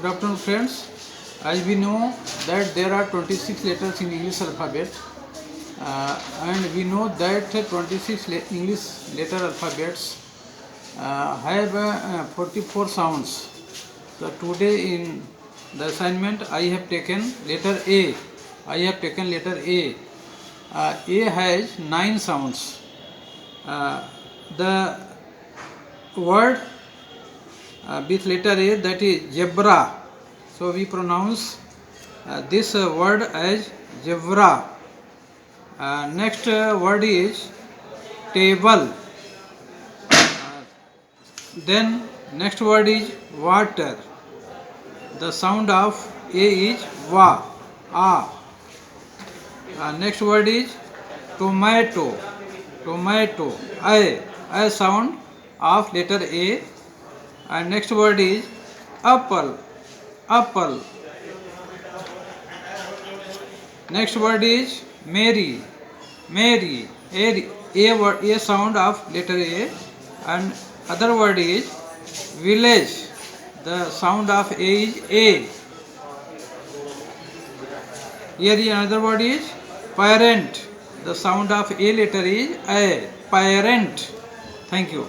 Good afternoon, friends. As we know that there are 26 letters in English alphabet, and we know that 26 English letter alphabets have 44 sounds. So today in the assignment I have taken letter A. I have taken letter A. A has 9 sounds. The word with letter A, that is zebra. So we pronounce this word as zebra. Next word is table. Then next word is water. The sound of A is wa, a. Next word is tomato. Tomato, a sound of letter A. And next word is apple. Apple. Next word is Mary. Mary, a sound of letter A. And other word is village. The sound of A is A. Here is another word is parent. The sound of A letter is A. Parent. Thank you.